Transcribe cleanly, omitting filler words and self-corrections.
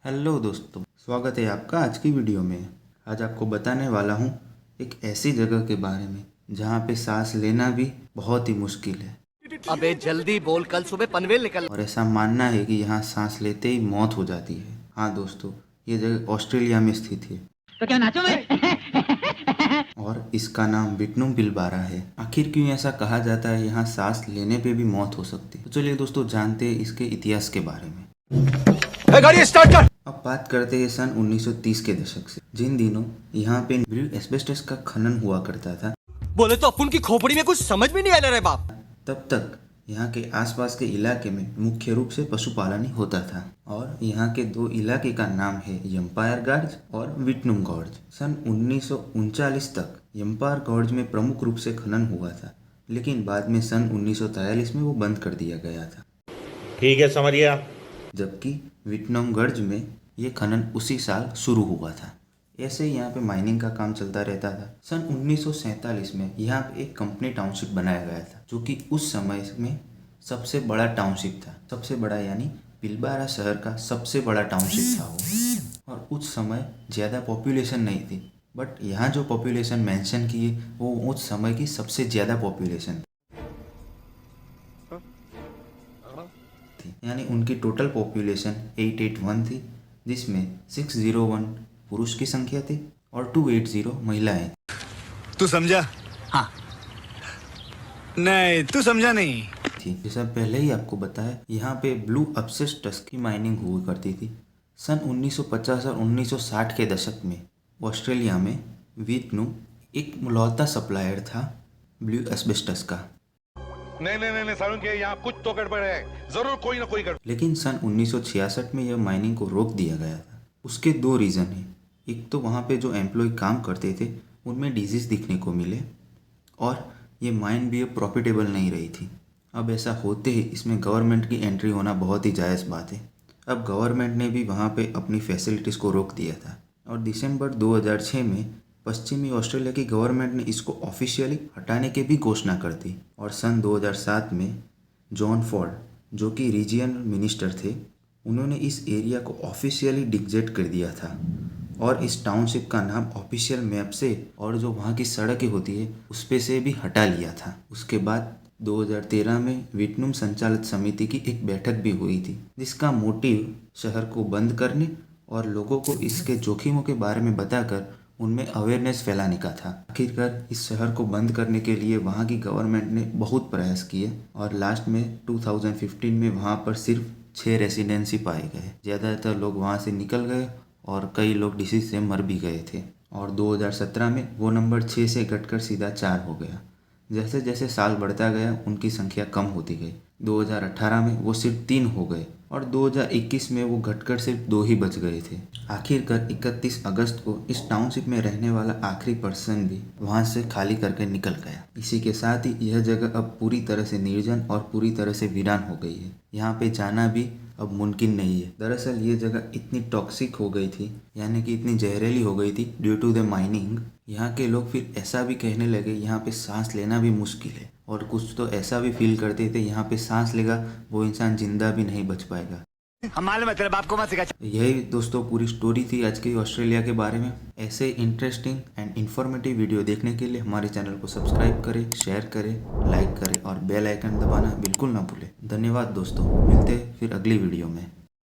Hello दोस्तों, स्वागत है आपका आज की वीडियो में। आज आपको बताने वाला हूँ एक ऐसी जगह के बारे में जहाँ पे सांस लेना भी बहुत ही मुश्किल है। अबे जल्दी बोल, कल सुबह पनवेल निकल। और ऐसा मानना है कि यहाँ सांस लेते ही मौत हो जाती है। हाँ दोस्तों, ये जगह ऑस्ट्रेलिया में स्थित है। तो क्या नाचो और इसका नाम विट्नुम पिलबारा है। आखिर क्यों ऐसा कहा जाता है यहाँ सांस लेने पे भी मौत हो सकती है? तो चलिए दोस्तों, जानते हैं इसके इतिहास के बारे में। गाड़ी स्टार्ट कर। अब बात करते हैं सन 1930 के दशक से, जिन दिनों यहाँ पे ब्लू एस्बेस्टस का खनन हुआ करता था। बोले तो अपन की खोपड़ी में कुछ समझ भी नहीं आ रहा है बाप। तब तक यहाँ के आसपास के इलाके में मुख्य रूप से पशुपालन ही होता था। और यहाँ के दो इलाके का नाम है यम्पायर गॉर्ज और विट्नुम गॉर्ज। सन 1939 तक यम्पायर गॉर्ज में प्रमुख रूप से खनन हुआ था, लेकिन बाद में सन 1943 में वो बंद कर दिया गया था। ठीक है, समझ गया। जबकि विट्नुम गॉर्ज में ये खनन उसी साल शुरू हुआ था। ऐसे ही यहाँ पे माइनिंग का काम चलता रहता था। सन 1947 में यहाँ पे एक कंपनी टाउनशिप बनाया गया था, जो कि उस समय में सबसे बड़ा टाउनशिप था। सबसे बड़ा यानी पिलबारा शहर का सबसे बड़ा टाउनशिप था वो। और उस समय ज़्यादा पॉपुलेशन नहीं थी, बट यहाँ जो पॉपुलेशन मेंशन की है वो उस समय की सबसे ज़्यादा पॉपुलेशन थी। यानी उनकी टोटल पॉपुलेशन 881 थी, जिसमें 601 पुरुष की संख्या थी और 280 महिलाएं। तू समझा? हाँ। नहीं, तू समझा नहीं। थी। जैसा पहले ही आपको बताया, यहाँ पे ब्लू एस्बेस्टस की माइनिंग हुआ करती थी। सन 1950 और 1960 के दशक में ऑस्ट्रेलिया में विट्नुम एक इकलौता सप्लायर था ब्लू एस्बेस्टस का। नहीं सारुण के यहाँ कुछ तो गड़बड़ है, जरूर कोई ना कोई गड़बड़। लेकिन सन 1966 में यह माइनिंग को रोक दिया गया था। उसके दो रीज़न हैं। एक तो वहाँ पे जो एम्प्लॉय काम करते थे उनमें डिजीज़ दिखने को मिले, और ये माइन भी अब प्रॉफिटेबल नहीं रही थी। अब ऐसा होते ही इसमें गवर्नमेंट की एंट्री होना बहुत ही जायज़ बात है। अब गवर्नमेंट ने भी वहाँ पे अपनी फैसिलिटीज़ को रोक दिया था, और दिसंबर 2006 में पश्चिमी ऑस्ट्रेलिया की गवर्नमेंट ने इसको ऑफिशियली हटाने की भी घोषणा कर दी। और सन 2007 में जॉन फोर्ड, जो कि रीजियनल मिनिस्टर थे, उन्होंने इस एरिया को ऑफिशियली डिक्लेयर कर दिया था, और इस टाउनशिप का नाम ऑफिशियल मैप से और जो वहाँ की सड़कें होती है उस पे से भी हटा लिया था। उसके बाद 2013 में विट्नुम संचालित समिति की एक बैठक भी हुई थी, जिसका मोटिव शहर को बंद करने और लोगों को इसके जोखिमों के बारे में बताकर उनमें अवेयरनेस फैलाने का था। आखिरकार इस शहर को बंद करने के लिए वहाँ की गवर्नमेंट ने बहुत प्रयास किए, और लास्ट में 2015 में वहाँ पर सिर्फ 6 रेसिडेंसी पाए गए। ज़्यादातर लोग वहाँ से निकल गए और कई लोग डिसीज से मर भी गए थे। और 2017 में वो नंबर 6 से घटकर सीधा 4 हो गया। जैसे जैसे साल बढ़ता गया उनकी संख्या कम होती गई। 2018 में वो सिर्फ 3 हो गए, और 2021 में वो घटकर सिर्फ 2 ही बच गए थे। आखिरकार 31 अगस्त को इस टाउनशिप में रहने वाला आखिरी पर्सन भी वहाँ से खाली करके निकल गया। इसी के साथ ही यह जगह अब पूरी तरह से निर्जन और पूरी तरह से वीरान हो गई है। यहाँ पे जाना भी अब मुमकिन नहीं है। दरअसल ये जगह इतनी टॉक्सिक हो गई थी, यानी कि इतनी जहरीली हो गई थी ड्यू टू द माइनिंग। यहाँ के लोग फिर ऐसा भी कहने लगे यहाँ पे सांस लेना भी मुश्किल है, और कुछ तो ऐसा भी फील करते थे यहाँ पे सांस लेगा वो इंसान जिंदा भी नहीं बच पाएगा। हमारे मतलब आपको मत सिखा। यही दोस्तों पूरी स्टोरी थी आज की ऑस्ट्रेलिया के बारे में। ऐसे इंटरेस्टिंग एंड इन्फॉर्मेटिव वीडियो देखने के लिए हमारे चैनल को सब्सक्राइब करें, शेयर करें, लाइक करें और बेल आइकन दबाना बिल्कुल ना भूलें। धन्यवाद दोस्तों, मिलते हैं फिर अगली वीडियो में।